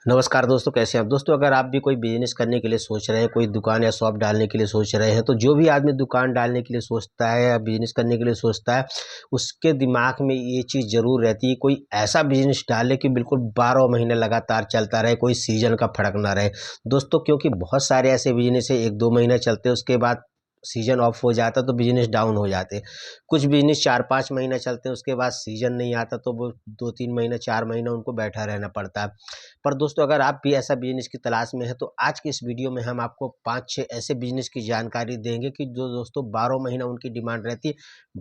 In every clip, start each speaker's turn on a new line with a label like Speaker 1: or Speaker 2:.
Speaker 1: नमस्कार दोस्तों, कैसे हैं आप। दोस्तों, अगर आप भी कोई बिजनेस करने के लिए सोच रहे हैं, कोई दुकान या शॉप डालने के लिए सोच रहे हैं, तो जो भी आदमी दुकान डालने के लिए सोचता है या बिजनेस करने के लिए सोचता है, उसके दिमाग में ये चीज़ ज़रूर रहती है, कोई ऐसा बिजनेस डाले कि बिल्कुल 12 महीने लगातार चलता रहे, कोई सीजन का फर्क ना रहे। दोस्तों, क्योंकि बहुत सारे ऐसे बिजनेस है 1-2 महीने चलते हैं, उसके बाद सीजन ऑफ हो जाता है तो बिजनेस डाउन हो जाते हैं। कुछ बिजनेस 4-5 महीने चलते हैं, उसके बाद सीजन नहीं आता तो वो 2-3 महीने 4 महीने उनको बैठा रहना पड़ता है। पर दोस्तों, अगर आप भी ऐसा बिजनेस की तलाश में हैं तो आज की इस वीडियो में हम आपको 5-6 ऐसे बिजनेस की जानकारी देंगे कि जो दोस्तों 12 महीना उनकी डिमांड रहती है,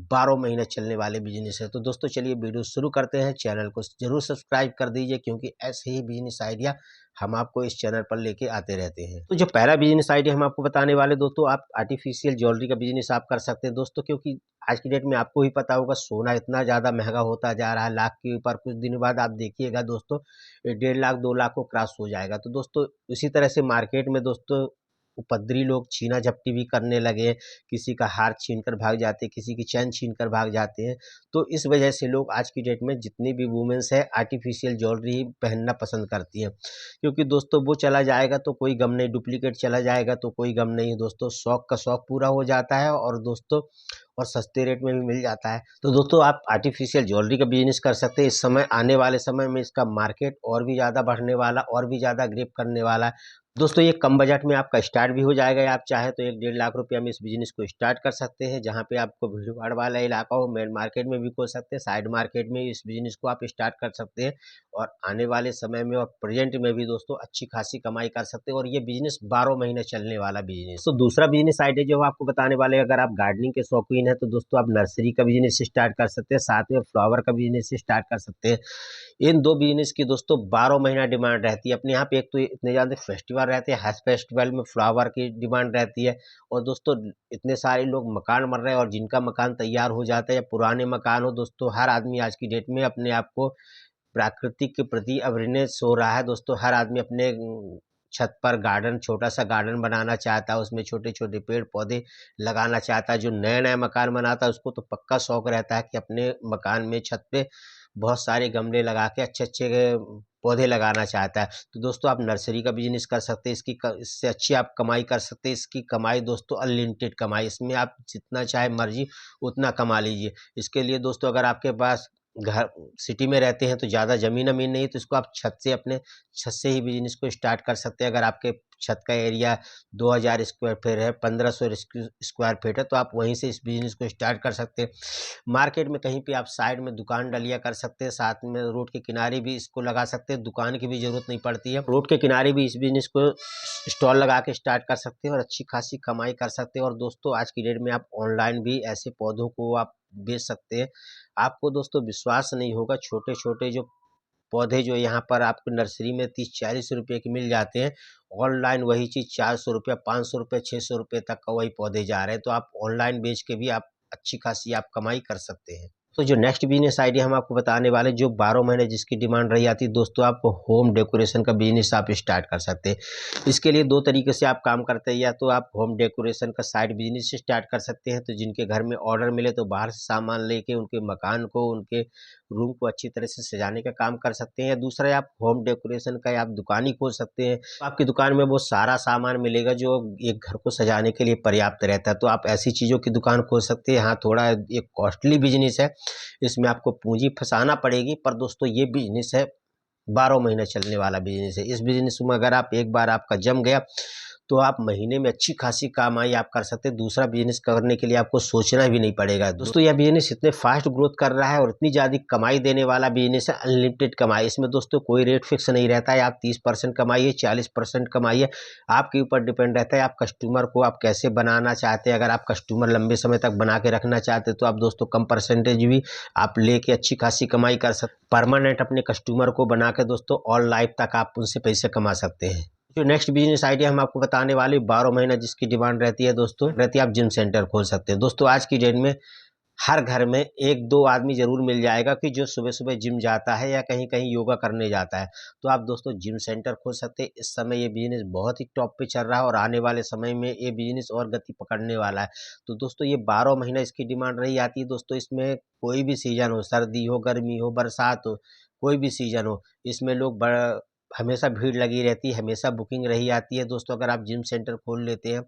Speaker 1: 12 महीने चलने वाले बिजनेस है। तो दोस्तों, चलिए वीडियो शुरू करते हैं। चैनल को जरूर सब्सक्राइब कर दीजिए, क्योंकि ऐसे ही बिजनेस आइडिया हम आपको इस चैनल पर लेके आते रहते हैं। तो जो पहला बिजनेस आइडिया हम आपको बताने वाले दोस्तों, आप आर्टिफिशियल ज्वेलरी का बिजनेस आप कर सकते हैं दोस्तों, क्योंकि आज की डेट में आपको ही पता होगा सोना इतना ज़्यादा महंगा होता जा रहा है, लाख के ऊपर कुछ दिन बाद आप देखिएगा दोस्तों 1.5 लाख 2 लाख को क्रॉस हो जाएगा। तो दोस्तों, इसी तरह से मार्केट में दोस्तों उपद्रवी लोग छीना झपटी भी करने लगे हैं। किसी का हार छीन कर भाग जाते हैं, किसी की चैन छीन कर भाग जाते हैं। तो इस वजह से लोग आज की डेट में जितनी भी वुमेन्स है आर्टिफिशियल ज्वेलरी ही पहनना पसंद करती हैं, क्योंकि दोस्तों वो चला जाएगा तो कोई गम नहीं, डुप्लीकेट चला जाएगा तो कोई गम नहीं दोस्तों। शौक का शौक पूरा हो जाता है और दोस्तों और सस्ते रेट में भी मिल जाता है। तो दोस्तों, आप आर्टिफिशियल ज्वेलरी का बिजनेस कर सकते हैं। इस समय आने वाले समय में इसका मार्केट और भी ज़्यादा बढ़ने वाला, और भी ज़्यादा ग्रिप करने वाला है। दोस्तों, ये कम बजट में आपका स्टार्ट भी हो जाएगा, या आप चाहे तो 1-1.5 लाख रुपया में इस बिजनेस को स्टार्ट कर सकते हैं। जहाँ पे आपको भीड़ भाड़ वाला इलाका हो, मेन मार्केट में भी खोल सकते हैं, साइड मार्केट में इस बिजनेस को आप स्टार्ट कर सकते हैं। और आने वाले समय में और प्रेजेंट में भी दोस्तों अच्छी खासी कमाई कर सकते हैं, और ये बिजनेस 12 महीने चलने वाला बिजनेस। तो दूसरा बिजनेस आइडिया जो हम आपको बताने वाले हैं, अगर आप गार्डनिंग के शौकीन हैं तो दोस्तों आप नर्सरी का बिजनेस स्टार्ट कर सकते हैं, साथ में फ्लावर का बिजनेस स्टार्ट कर सकते हैं। इन दो बिजनेस की दोस्तों 12 महीना डिमांड रहती है अपने यहाँ पे। एक तो इतने ज़्यादा फेस्टिवल रहते हैं, हर फेस्टिवल में फ्लावर की डिमांड रहती है। और दोस्तों, इतने सारे लोग मकान बन रहे हैं, और जिनका मकान तैयार हो जाता है या पुराने मकान हो दोस्तों, हर आदमी आज की डेट में अपने आप को प्राकृतिक के प्रति अवेयरनेस हो रहा है दोस्तों। हर आदमी अपने छत पर गार्डन, छोटा सा गार्डन बनाना चाहता है, उसमें छोटे छोटे पेड़ पौधे लगाना चाहता है। जो नया नया मकान बनाता है उसको तो पक्का शौक रहता है कि अपने मकान में छत पे बहुत सारे गमले लगा के अच्छे अच्छे पौधे लगाना चाहता है। तो दोस्तों, आप नर्सरी का बिजनेस कर सकते हैं। इससे अच्छी आप कमाई कर सकते हैं। इसकी कमाई दोस्तों अनलिमिटेड कमाई, इसमें आप जितना चाहे मर्जी उतना कमा लीजिए। इसके लिए दोस्तों, अगर आपके पास घर सिटी में रहते हैं तो ज़्यादा ज़मीन अमीन नहीं है, तो इसको आप छत से ही बिजनेस को स्टार्ट कर सकते हैं। अगर आपके छत का एरिया 2000 स्क्वायर फीट है, 1500 स्क्वायर फीट है, तो आप वहीं से इस बिजनेस को स्टार्ट कर सकते हैं। मार्केट में कहीं पे आप साइड में दुकान डालिया कर सकते हैं, साथ में रोड के किनारे भी इसको लगा सकते हैं। दुकान की भी जरूरत नहीं पड़ती है, रोड के किनारे भी इस बिजनेस को स्टॉल लगा के स्टार्ट कर सकते हैं और अच्छी खासी कमाई कर सकते हैं। और दोस्तों, आज की डेट में आप ऑनलाइन भी ऐसे पौधों को आप बेच सकते हैं। आपको दोस्तों विश्वास नहीं होगा, छोटे छोटे जो पौधे जो यहाँ पर आपको नर्सरी में 30-40 रुपए के मिल जाते हैं, ऑनलाइन वही चीज़ 400 रुपये, 500 रुपये, 600 रुपये तक का वही पौधे जा रहे हैं। तो आप ऑनलाइन बेच के भी आप अच्छी खासी आप कमाई कर सकते हैं। तो जो नेक्स्ट बिजनेस आइडिया हम आपको बताने वाले, जो 12 महीने जिसकी डिमांड रही आती है दोस्तों, आप होम डेकोरेशन का बिजनेस आप स्टार्ट कर सकते हैं। इसके लिए दो तरीके से आप काम करते हैं, या तो आप होम डेकोरेशन का साइड बिजनेस स्टार्ट कर सकते हैं, तो जिनके घर में ऑर्डर मिले तो बाहर से सामान लेके उनके मकान को, उनके रूम को अच्छी तरह से सजाने का काम कर सकते हैं। या दूसरा, आप होम डेकोरेशन का आप दुकान ही खोल सकते हैं। तो आपकी दुकान में वो सारा सामान मिलेगा जो एक घर को सजाने के लिए पर्याप्त रहता है। तो आप ऐसी चीज़ों की दुकान खोल सकते हैं। हाँ, थोड़ा एक कॉस्टली बिजनेस है, इसमें आपको पूंजी फंसाना पड़ेगी, पर दोस्तों ये बिजनेस है 12 महीने चलने वाला बिजनेस है। इस बिजनेस में अगर आप एक बार आपका जम गया तो आप महीने में अच्छी खासी कमाई आप कर सकते हैं। दूसरा बिजनेस करने के लिए आपको सोचना भी नहीं पड़ेगा दोस्तों। यह बिजनेस इतने फास्ट ग्रोथ कर रहा है और इतनी ज़्यादा कमाई देने वाला बिजनेस है, अनलिमिटेड कमाई। इसमें दोस्तों कोई रेट फिक्स नहीं रहता है, आप 30% कमाइए, 40% कमाइए, आपके ऊपर डिपेंड रहता है आप कस्टमर को आप कैसे बनाना चाहते हैं। अगर आप कस्टमर लंबे समय तक बना के रखना चाहते हैं तो आप दोस्तों कम परसेंटेज भी आप लेके अच्छी खासी कमाई कर सकते। परमानेंट अपने कस्टमर को बना के दोस्तों ऑल लाइफ तक आप उनसे पैसे कमा सकते हैं। जो नेक्स्ट बिजनेस आइडिया हम आपको बताने वाले, 12 महीना जिसकी डिमांड रहती है दोस्तों, रहती है आप जिम सेंटर खोल सकते हैं। दोस्तों, आज की डेट में हर घर में 1-2 आदमी जरूर मिल जाएगा कि जो सुबह सुबह जिम जाता है या कहीं कहीं योगा करने जाता है। तो आप दोस्तों जिम सेंटर खोल सकते हैं। इस समय ये बिजनेस बहुत ही टॉप पे चल रहा है और आने वाले समय में ये बिजनेस और गति पकड़ने वाला है। तो दोस्तों, ये 12 महीना इसकी डिमांड रही आती है दोस्तों। इसमें कोई भी सीजन हो, सर्दी हो, गर्मी हो, बरसात हो, कोई भी सीजन हो, इसमें लोग हमेशा भीड़ लगी रहती है, हमेशा बुकिंग रही आती है। दोस्तों अगर आप जिम सेंटर खोल लेते हैं,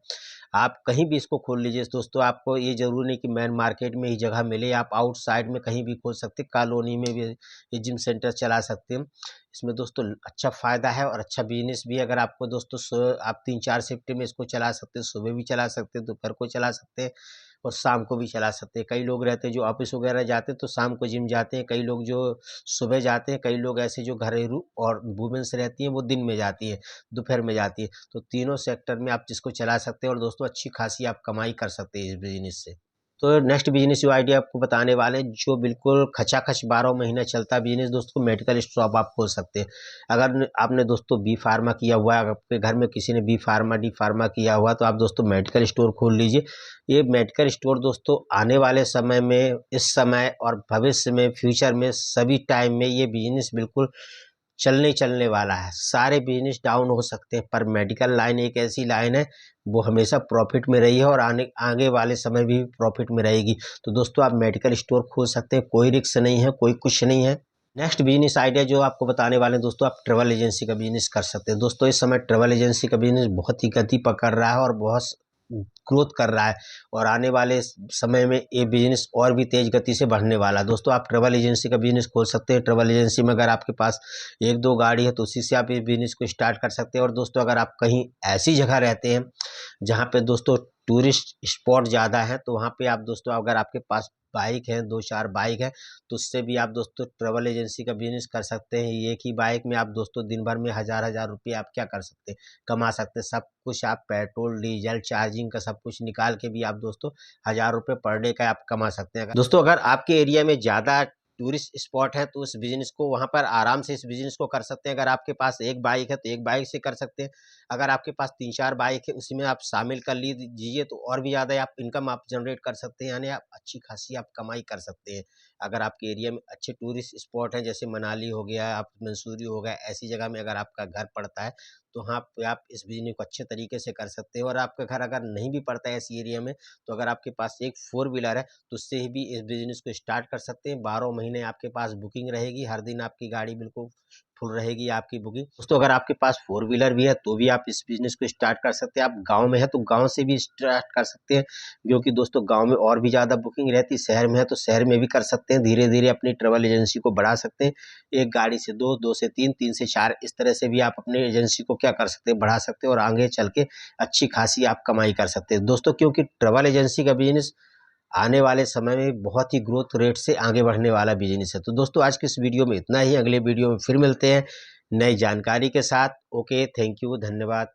Speaker 1: आप कहीं भी इसको खोल लीजिए दोस्तों, आपको ये ज़रूरी नहीं कि मेन मार्केट में ही जगह मिले, आप आउटसाइड में कहीं भी खोल सकते हैं, कॉलोनी में भी ये जिम सेंटर चला सकते हैं। इसमें दोस्तों अच्छा फ़ायदा है और अच्छा बिजनेस भी है। अगर आपको दोस्तों आप 3-4 शिफ्ट में इसको चला सकते हैं, सुबह भी चला सकते हैं, दोपहर को चला सकते हैं और शाम को भी चला सकते हैं। कई लोग रहते हैं जो ऑफिस वगैरह जाते हैं तो शाम को जिम जाते हैं, कई लोग जो सुबह जाते हैं, कई लोग ऐसे जो घरेलू और वुमेन्स रहती हैं वो दिन में जाती है, दोपहर में जाती है। तो तीनों सेक्टर में आप जिसको चला सकते हैं और दोस्तों अच्छी खासी आप कमाई कर सकते हैं इस बिजनेस से। तो नेक्स्ट बिजनेस जो आइडिया आपको बताने वाले हैं, जो बिल्कुल खचाखच 12 महीने चलता है बिजनेस दोस्तों, मेडिकल स्टॉप आप खोल सकते हैं। अगर आपने दोस्तों बी फार्मा किया हुआ है, आपके घर में किसी ने बी फार्मा डी फार्मा किया हुआ, तो आप दोस्तों मेडिकल स्टोर खोल लीजिए। ये मेडिकल स्टोर दोस्तों आने वाले समय में, इस समय और भविष्य में, फ्यूचर में, सभी टाइम में ये बिजनेस बिल्कुल चलने वाला है। सारे बिजनेस डाउन हो सकते हैं पर मेडिकल लाइन एक ऐसी लाइन है, वो हमेशा प्रॉफिट में रही है और आगे वाले समय भी प्रॉफिट में रहेगी। तो दोस्तों आप मेडिकल स्टोर खोल सकते हैं, कोई रिस्क नहीं है, कोई कुछ नहीं है। नेक्स्ट बिजनेस आइडिया जो आपको बताने वाले हैं दोस्तों, आप ट्रैवल एजेंसी का बिजनेस कर सकते हैं। दोस्तों इस समय ट्रैवल एजेंसी का बिजनेस बहुत ही गति पकड़ रहा है और बहुत ग्रोथ कर रहा है और आने वाले समय में ये बिजनेस और भी तेज गति से बढ़ने वाला है। दोस्तों आप ट्रैवल एजेंसी का बिजनेस खोल सकते हैं। ट्रैवल एजेंसी में अगर आपके पास 1-2 गाड़ी है तो उसी से आप इस बिजनेस को स्टार्ट कर सकते हैं। और दोस्तों अगर आप कहीं ऐसी जगह रहते हैं जहाँ पे दोस्तों टूरिस्ट स्पॉट ज़्यादा है, तो वहाँ पे आप दोस्तों अगर आपके पास बाइक है, 2-4 बाइक है, तो उससे भी आप दोस्तों ट्रैवल एजेंसी का बिजनेस कर सकते हैं। एक ही बाइक में आप दोस्तों दिन भर में हज़ार रुपये आप क्या कर सकते हैं, कमा सकते हैं। सब कुछ आप पेट्रोल डीजल चार्जिंग का सब कुछ निकाल के भी आप दोस्तों 1000 रुपये पर डे का आप कमा सकते हैं। दोस्तों अगर आपके एरिया में ज़्यादा टूरिस्ट स्पॉट है तो इस बिजनेस को वहाँ पर आराम से इस बिजनेस को कर सकते हैं। अगर आपके पास एक बाइक है तो एक बाइक से कर सकते हैं। अगर आपके पास 3-4 बाइक है उसी में आप शामिल कर लीजिए तो और भी ज़्यादा आप इनकम आप जनरेट कर सकते हैं, यानी आप अच्छी खासी आप कमाई कर सकते हैं। अगर आपके एरिया में अच्छे टूरिस्ट स्पॉट हैं, जैसे मनाली हो गया, आप मंसूरी हो गया, ऐसी जगह में अगर आपका घर पड़ता है तो वहाँ पे आप इस बिजनेस को अच्छे तरीके से कर सकते हैं। और आपका घर अगर नहीं भी पड़ता है ऐसी एरिया में, तो अगर आपके पास एक 4 व्हीलर है तो उससे ही भी इस बिजनेस को स्टार्ट कर सकते हैं। 12 महीने आपके पास बुकिंग रहेगी, हर दिन आपकी गाड़ी बिल्कुल फुल रहेगी आपकी बुकिंग। दोस्तों अगर आपके पास 4 व्हीलर भी है तो भी आप इस बिजनेस को स्टार्ट कर सकते हैं। आप गांव में है तो गांव से भी स्टार्ट कर सकते हैं, क्योंकि दोस्तों गांव में और भी ज़्यादा बुकिंग रहती है। शहर में है तो शहर में भी कर सकते हैं, धीरे धीरे अपनी ट्रैवल एजेंसी को बढ़ा सकते हैं। एक गाड़ी से 2, 2 से 3, 3 से 4, इस तरह से भी आप अपने एजेंसी को क्या कर सकते हैं, बढ़ा सकते हैं और आगे चल के अच्छी खासी आप कमाई कर सकते हैं दोस्तों। क्योंकि ट्रैवल एजेंसी का बिजनेस आने वाले समय में बहुत ही ग्रोथ रेट से आगे बढ़ने वाला बिजनेस है। तो दोस्तों आज के इस वीडियो में इतना ही, अगले वीडियो में फिर मिलते हैं नई जानकारी के साथ। ओके, थैंक यू, धन्यवाद।